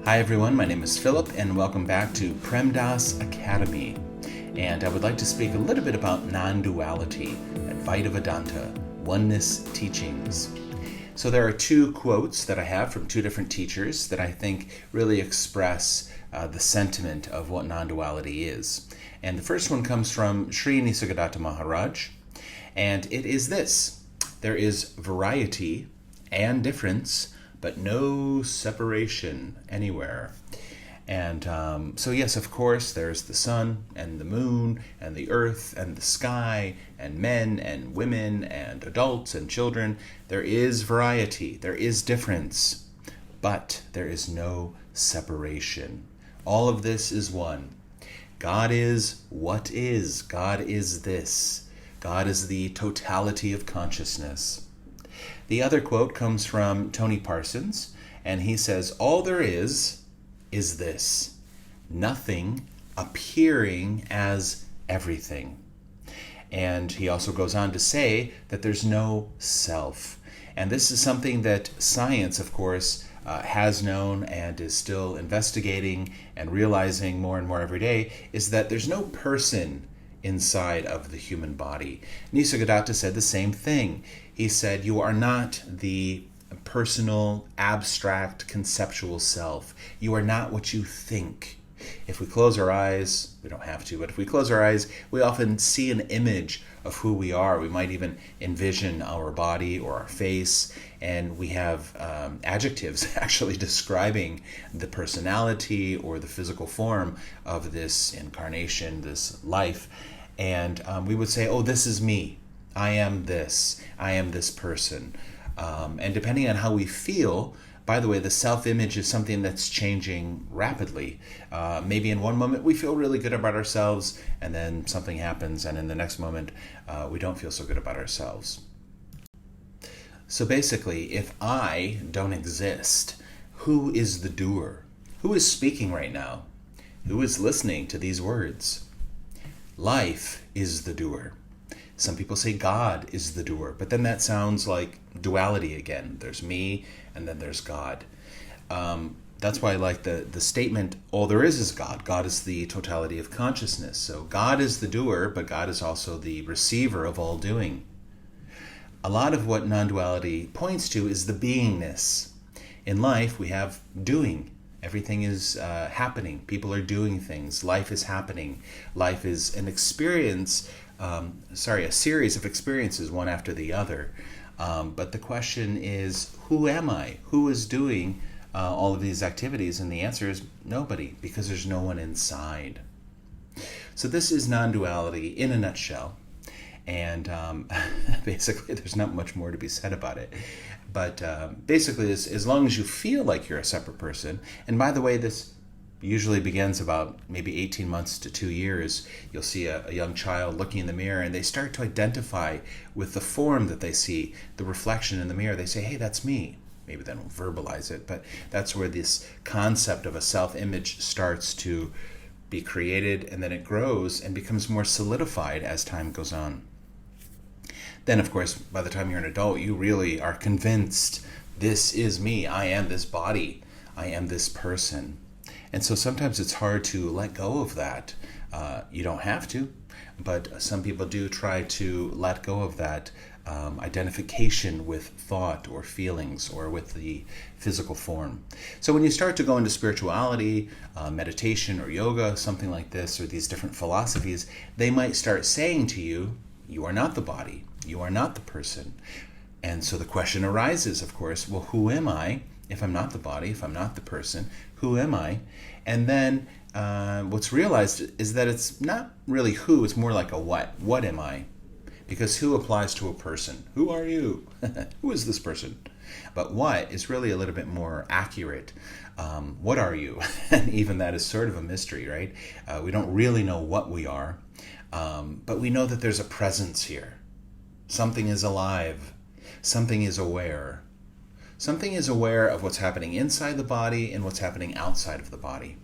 Hi everyone, my name is Philip and welcome back to Premdas Academy. And I would like to speak a little bit about non-duality, Advaita Vedanta, Oneness teachings. So there are two quotes that I have from two different teachers that I think really express the sentiment of what non-duality is. And the first one comes from Sri Nisargadatta Maharaj, and it is this: there is variety and difference, but no separation anywhere. And so yes, of course, there's the sun and the moon and the earth and the sky and men and women and adults and children. There is variety, there is difference, but there is no separation. All of this is one. God is what is. God is this. God is the totality of consciousness. The other quote comes from Tony Parsons, and he says, all there is this, nothing appearing as everything. And he also goes on to say that there's no self. And this is something that science, of course, has known and is still investigating and realizing more and more every day, is that there's no person inside of the human body. Nisargadatta said the same thing. He said, you are not the personal, abstract, conceptual self. You are not what you think. If we close our eyes, we don't have to, but if we close our eyes, we often see an image of who we are. We might even envision our body or our face, and we have adjectives actually describing the personality or the physical form of this incarnation, this life. And we would say, oh, this is me. I am this. I am this person. And depending on how we feel, by the way, the self-image is something that's changing rapidly. Maybe in one moment we feel really good about ourselves, and then something happens, and in the next moment we don't feel so good about ourselves. So basically, if I don't exist, who is the doer? Who is speaking right now? Who is listening to these words? Life is the doer. Some people say God is the doer, but then that sounds like duality again. There's me, and then there's God. That's why I like the statement, all there is God. God is the totality of consciousness. So God is the doer, but God is also the receiver of all doing. A lot of what non-duality points to is the beingness. In life, we have doing. Everything is happening. People are doing things. Life is happening. Life is an experience, a series of experiences, one after the other. But the question is, who am I? Who is doing all of these activities? And the answer is nobody, because there's no one inside. So this is non-duality in a nutshell. And basically, there's not much more to be said about it. But basically, as long as you feel like you're a separate person, and by the way, this usually begins about maybe 18 months to 2 years. You'll see a young child looking in the mirror, and they start to identify with the form that they see, the reflection in the mirror. They say, hey, that's me. Maybe they don't verbalize it, but that's where this concept of a self-image starts to be created, and then it grows and becomes more solidified as time goes on. Then, of course, by the time you're an adult, you really are convinced, this is me. I am this body. I am this person. And so sometimes it's hard to let go of that. You don't have to, but some people do try to let go of that identification with thought or feelings or with the physical form. So when you start to go into spirituality, meditation or yoga, something like this, or these different philosophies, they might start saying to you, you are not the body. You are not the person. And so the question arises, of course, well, who am I if I'm not the body, if I'm not the person? Who am I? And then what's realized is that it's not really who, it's more like a what. What am I? Because who applies to a person. Who are you? Who is this person? But what is really a little bit more accurate. What are you? And even that is sort of a mystery, right? We don't really know what we are, but we know that there's a presence here. Something is alive. Something is aware. Something is aware of what's happening inside the body and what's happening outside of the body.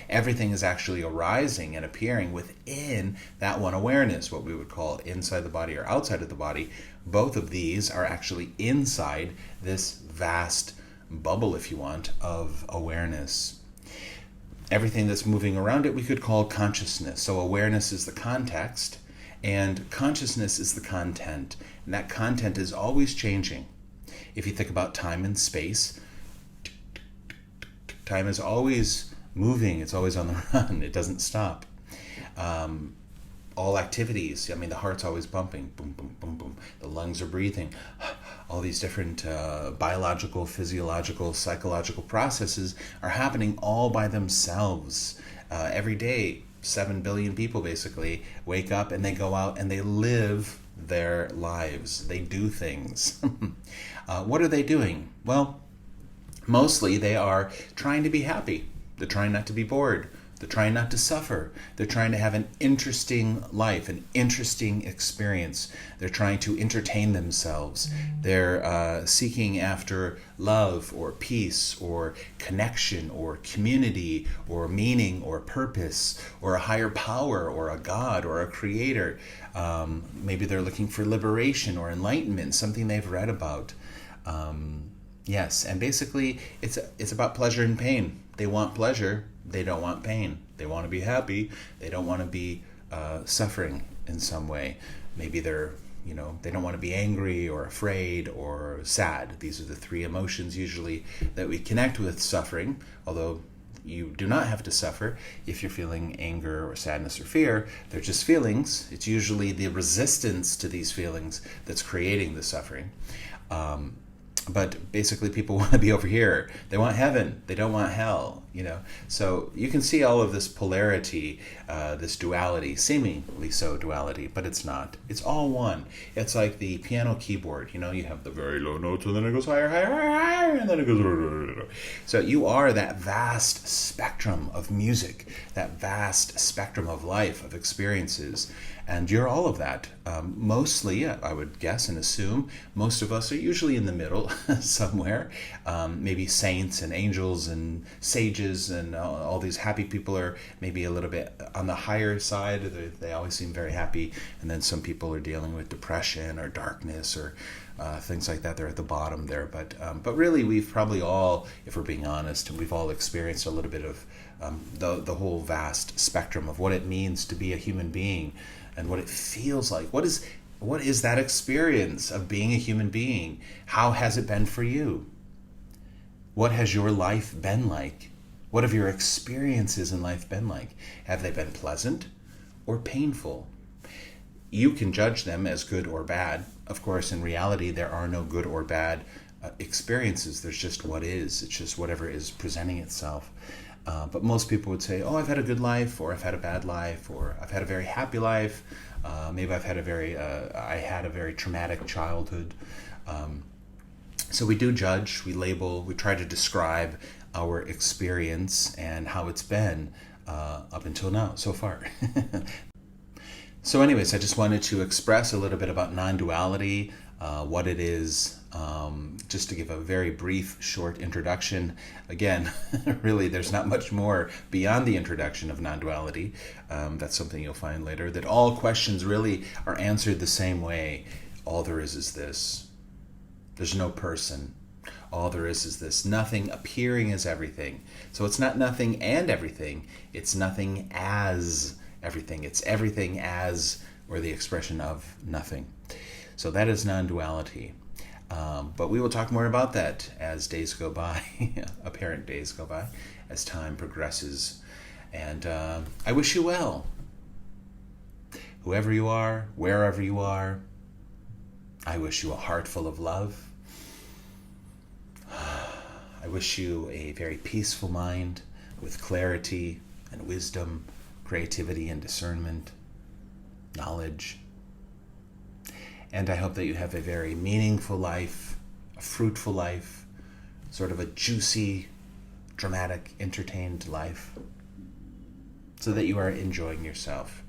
Everything is actually arising and appearing within that one awareness, what we would call inside the body or outside of the body. Both of these are actually inside this vast bubble, if you want, of awareness. Everything that's moving around it we could call consciousness. So awareness is the context, and consciousness is the content. And that content is always changing. If you think about time and space, time is always moving. It's always on the run. It doesn't stop. All activities, I mean, the heart's always bumping, boom, boom, boom, boom. The lungs are breathing. All these different biological, physiological, psychological processes are happening all by themselves. Every day, 7 billion people basically wake up and they go out and they live their lives. They do things. What are they doing? Well, mostly they are trying to be happy. They're trying not to be bored. They're trying not to suffer. They're trying to have an interesting life, an interesting experience. They're trying to entertain themselves. They're seeking after love or peace or connection or community or meaning or purpose or a higher power or a God or a creator. Maybe they're looking for liberation or enlightenment, something they've read about. Yes, and basically it's about pleasure and pain. They want pleasure. They don't want pain. They want to be happy. They don't want to be suffering in some way. Maybe they don't want to be angry or afraid or sad. These are the three emotions usually that we connect with suffering, although you do not have to suffer if you're feeling anger or sadness or fear. They're just feelings. It's usually the resistance to these feelings that's creating the suffering. But basically people want to be over here. They want heaven. They don't want hell, So you can see all of this polarity, this duality, seemingly so duality, but it's not. It's all one. It's like the piano keyboard. You have the very low notes and then it goes higher, higher, higher, higher, and then it goes... So you are that vast spectrum of music, that vast spectrum of life, of experiences. And you're all of that. Mostly, I would guess and assume, most of us are usually in the middle somewhere. Maybe saints and angels and sages and all these happy people are maybe a little bit on the higher side. They always seem very happy. And then some people are dealing with depression or darkness or things like that. They're at the bottom there. But really, we've probably all, if we're being honest, we've all experienced a little bit of the whole vast spectrum of what it means to be a human being. And what it feels like. What is that experience of being a human being? How has it been for you? What has your life been like? What have your experiences in life been like? Have they been pleasant or painful? You can judge them as good or bad. Of course, in reality, there are no good or bad experiences. There's just what is. It's just whatever is presenting itself. But most people would say, I've had a good life, or I've had a bad life, or I've had a very happy life. Maybe I've had I had a very traumatic childhood. So we do judge, we label, we try to describe our experience and how it's been up until now, so far. So anyways, I just wanted to express a little bit about non-duality, what it is, just to give a very brief, short introduction. Again, really, there's not much more beyond the introduction of non-duality. That's something you'll find later, that all questions really are answered the same way. All there is this. There's no person. All there is this. Nothing appearing as everything. So it's not nothing and everything. It's nothing as everything. It's everything as, or the expression of nothing. So that is non-duality. But we will talk more about that as days go by, apparent days go by, as time progresses. And I wish you well. Whoever you are, wherever you are, I wish you a heart full of love. I wish you a very peaceful mind with clarity and wisdom, creativity and discernment, knowledge. And I hope that you have a very meaningful life, a fruitful life, sort of a juicy, dramatic, entertained life, so that you are enjoying yourself.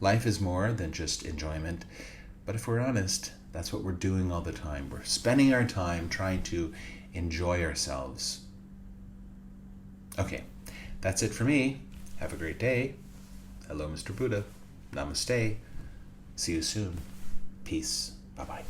Life is more than just enjoyment, but if we're honest, that's what we're doing all the time. We're spending our time trying to enjoy ourselves. Okay, that's it for me. Have a great day. Hello, Mr. Buddha. Namaste. See you soon. Peace. Bye-bye.